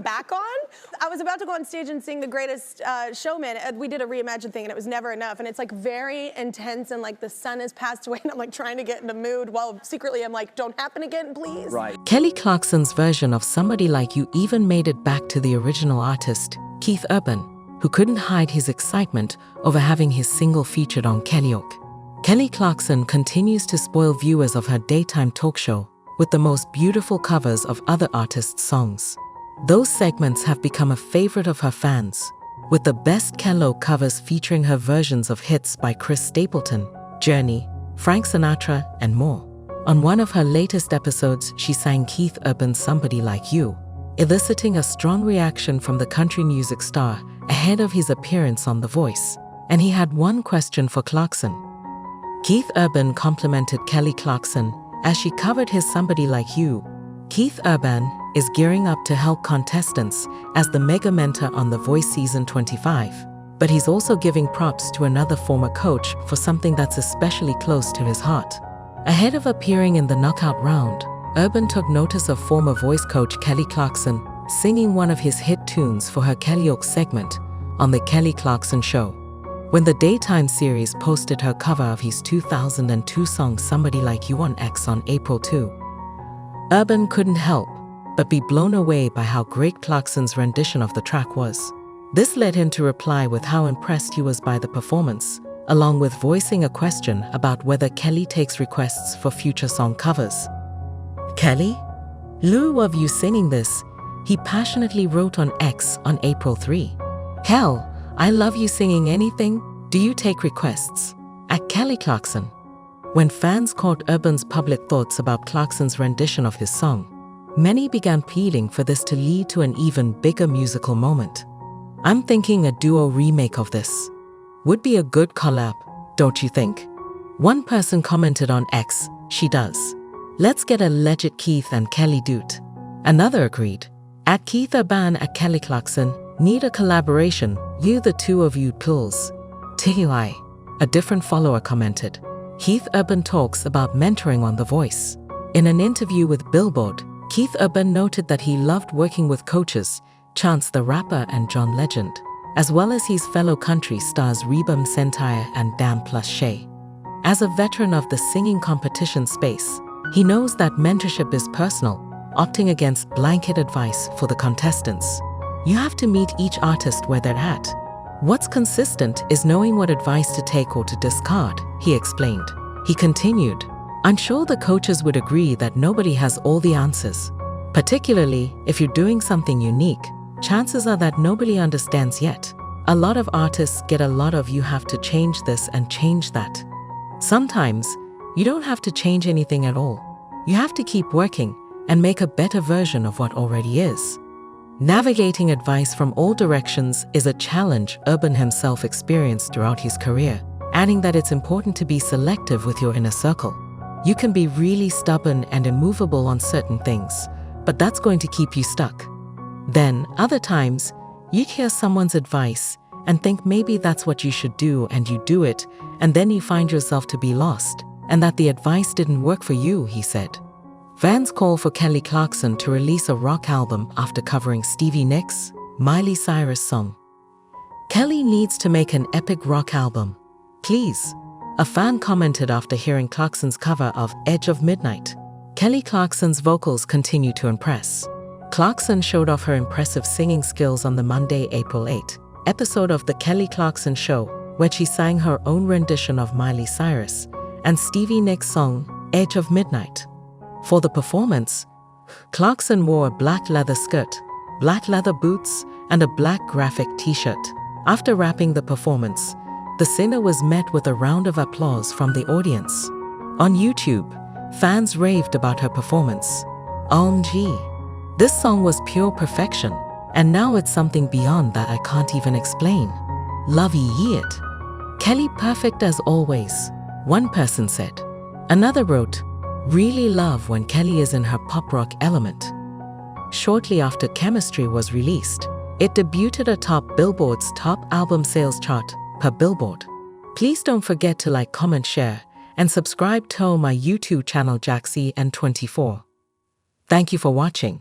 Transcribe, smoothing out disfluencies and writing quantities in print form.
I'm back on. I was about to go on stage and sing The Greatest Showman. We did a reimagined thing and it was never enough. And it's like very intense and like the sun has passed away and I'm like trying to get in the mood while secretly I'm like, don't happen again, please. Right. Kelly Clarkson's version of Somebody Like You even made it back to the original artist, Keith Urban, who couldn't hide his excitement over having his single featured on Kellyoke. Kelly Clarkson continues to spoil viewers of her daytime talk show with the most beautiful covers of other artists' songs. Those segments have become a favorite of her fans, with the best Kellyoke covers featuring her versions of hits by Chris Stapleton, Journey, Frank Sinatra, and more. On one of her latest episodes, she sang Keith Urban's Somebody Like You, eliciting a strong reaction from the country music star ahead of his appearance on The Voice. And he had one question for Clarkson. Keith Urban complimented Kelly Clarkson as she covered his Somebody Like You. Keith Urban is gearing up to help contestants as the mega mentor on The Voice Season 25, but he's also giving props to another former coach for something that's especially close to his heart. Ahead of appearing in the knockout round, Urban took notice of former voice coach Kelly Clarkson singing one of his hit tunes for her Kellyoke segment on The Kelly Clarkson Show. When the daytime series posted her cover of his 2002 song Somebody Like You on X on April 2, Urban couldn't help but be blown away by how great Clarkson's rendition of the track was. This led him to reply with how impressed he was by the performance, along with voicing a question about whether Kelly takes requests for future song covers. "Kelly? Lieu of you singing this," he passionately wrote on X on April 3. "Hell, I love you singing anything. Do you take requests?" At Kelly Clarkson. When fans caught Urban's public thoughts about Clarkson's rendition of his song, many began pleading for this to lead to an even bigger musical moment. "I'm thinking a duo remake of this would be a good collab, don't you think?" One person commented on X, "She does. Let's get a legit Keith and Kelly duet." Another agreed. At Keith Urban at Kelly Clarkson, "Need a collaboration, you the two of you pulls." TUI, a different follower commented. Keith Urban talks about mentoring on The Voice. In an interview with Billboard, Keith Urban noted that he loved working with coaches, Chance the Rapper and John Legend, as well as his fellow country stars Reba Mcentire and Dan Plus Shay. As a veteran of the singing competition space, he knows that mentorship is personal, opting against blanket advice for the contestants. You have to meet each artist where they're at. What's consistent is knowing what advice to take or to discard, he explained. He continued, "I'm sure the coaches would agree that nobody has all the answers. Particularly if you're doing something unique, chances are that nobody understands yet. A lot of artists get a lot of you have to change this and change that. Sometimes, you don't have to change anything at all. You have to keep working and make a better version of what already is." Navigating advice from all directions is a challenge Urban himself experienced throughout his career, adding that it's important to be selective with your inner circle. You can be really stubborn and immovable on certain things, but that's going to keep you stuck. Then, other times, you hear someone's advice and think maybe that's what you should do and you do it, and then you find yourself to be lost, and that the advice didn't work for you, he said. Fans call for Kelly Clarkson to release a rock album after covering Stevie Nicks' Miley Cyrus song. "Kelly needs to make an epic rock album, please," a fan commented after hearing Clarkson's cover of Edge of Midnight. Kelly Clarkson's vocals continue to impress. Clarkson showed off her impressive singing skills on the Monday, April 8 episode of The Kelly Clarkson Show, where she sang her own rendition of Miley Cyrus and Stevie Nicks' song Edge of Midnight. For the performance, Clarkson wore a black leather skirt, black leather boots, and a black graphic t-shirt. After wrapping the performance, the singer was met with a round of applause from the audience. On YouTube, fans raved about her performance. OMG. This song was pure perfection, and now it's something beyond that I can't even explain. Lovey it. Kelly perfect as always, one person said. Another wrote, "Really love when Kelly is in her pop rock element." Shortly after Chemistry was released, it debuted atop Billboard's top album sales chart per Billboard. Please don't forget to like, comment, share, and subscribe to my YouTube channel Jaxcey N24. Thank you for watching.